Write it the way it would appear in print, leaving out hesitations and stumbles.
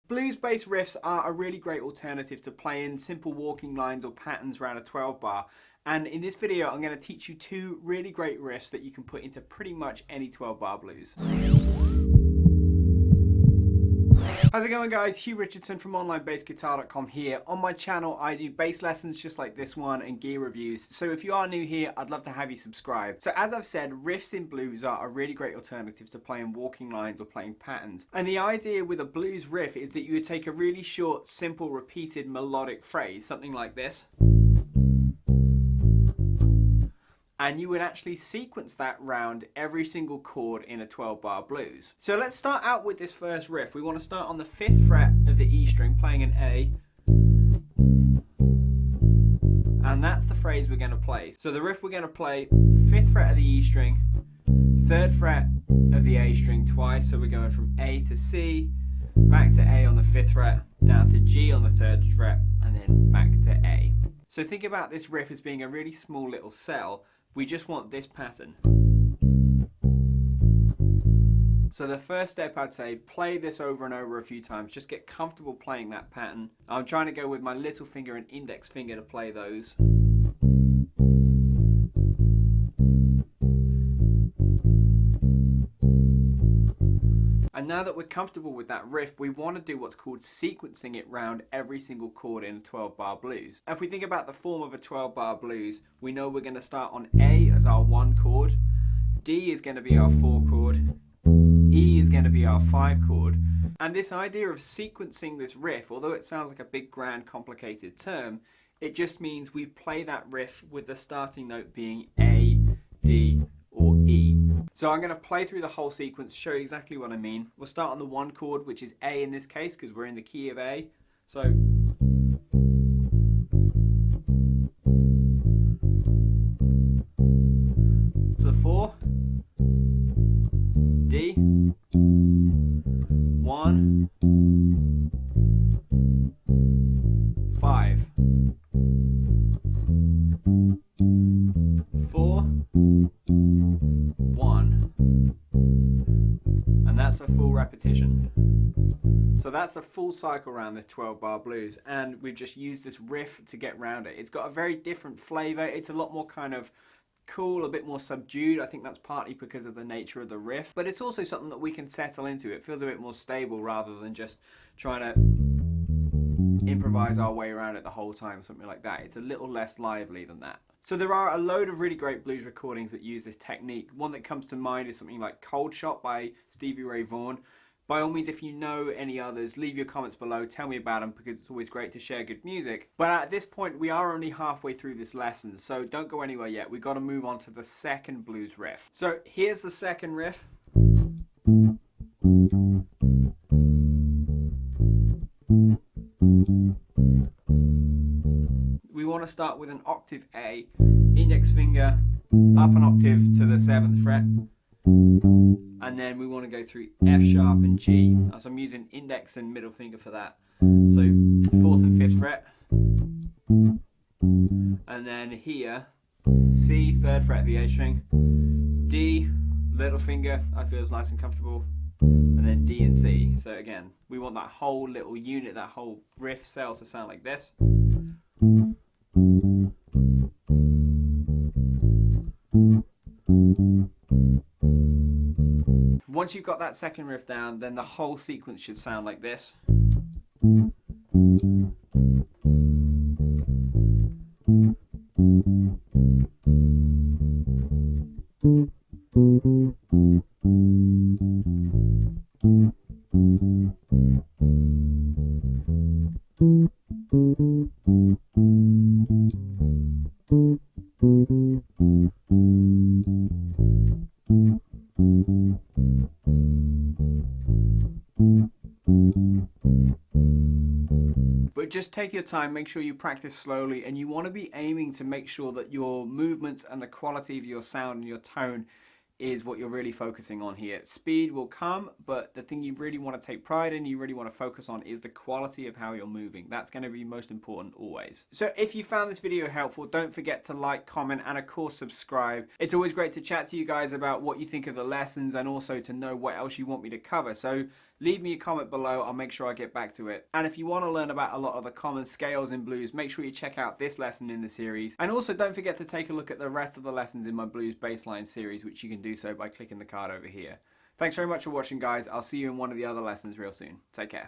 Blues-based riffs are a really great alternative to playing simple walking lines or patterns around a 12 bar. And in this video, I'm going to teach you two really great riffs that you can put into pretty much any 12 bar blues. How's it going, guys? Hugh Richardson from onlinebassguitar.com here. On my channel, I do bass lessons just like this one and gear reviews. So if you are new here, I'd love to have you subscribe. So as I've said, riffs in blues are a really great alternative to playing walking lines or playing patterns. And the idea with a blues riff is that you would take a really short, simple, repeated melodic phrase, something like this, and you would actually sequence that round every single chord in a 12 bar blues. So let's start out with this first riff. We want to start on the 5th fret of the E string, playing an A, and that's the phrase we're going to play. So the riff we're going to play, 5th fret of the E string, 3rd fret of the A string twice, so we're going from A to C, back to A on the 5th fret, down to G on the 3rd fret, and then back to A. So think about this riff as being a really small little cell. We just want this pattern. So the first step, I'd say, play this over and over a few times. Just get comfortable playing that pattern. I'm trying to go with my little finger and index finger to play those. And now that we're comfortable with that riff, we want to do what's called sequencing it round every single chord in a 12 bar blues. If we think about the form of a 12 bar blues, we know we're going to start on A as our 1 chord, D is going to be our 4 chord, E is going to be our 5 chord. And this idea of sequencing this riff, although it sounds like a big, grand, complicated term, it just means we play that riff with the starting note being A, D, or E. So I'm going to play through the whole sequence, show you exactly what I mean. We'll start on the 1 chord, which is A in this case, because we're in the key of A. So so 4, D, 1, 5, 4, 1, and that's a full repetition. So that's a full cycle around this 12 bar blues, and we've just used this riff to get around it. It's got a very different flavor. It's a lot more kind of cool, a bit more subdued. I think that's partly because of the nature of the riff, but it's also something that we can settle into. It feels a bit more stable rather than just trying to improvise our way around it the whole time, something like that. It's a little less lively than that. So there are a load of really great blues recordings that use this technique. One that comes to mind is something like Cold Shot by Stevie Ray Vaughan. By all means, if you know any others, leave your comments below, tell me about them, because it's always great to share good music. But at this point, we are only halfway through this lesson, so don't go anywhere yet. We've got to move on to the second blues riff. So here's the second riff. We want to start with an octave A, index finger up an octave to the 7th fret, and then we want to go through F sharp and G. So I'm using index and middle finger for that. So 4th and 5th fret, and then here C, 3rd fret of the A string, D, little finger, that feels nice and comfortable, and then D and C. So again, we want that whole little unit, that whole riff cell to sound like this. Once you've got that second riff down, then the whole sequence should sound like this. But just take your time, make sure you practice slowly, and you want to be aiming to make sure that your movements and the quality of your sound and your tone is what you're really focusing on here. Speed will come, but the thing you really want to take pride in, you really want to focus on, is the quality of how you're moving. That's going to be most important always. So if you found this video helpful, don't forget to like, comment, and of course subscribe. It's always great to chat to you guys about what you think of the lessons and also to know what else you want me to cover. So leave me a comment below. I'll make sure I get back to it. And if you want to learn about a lot of the common scales in blues, make sure you check out this lesson in the series. And also don't forget to take a look at the rest of the lessons in my blues bassline series, which you can do so by clicking the card over here. Thanks very much for watching, guys. I'll see you in one of the other lessons real soon. Take care.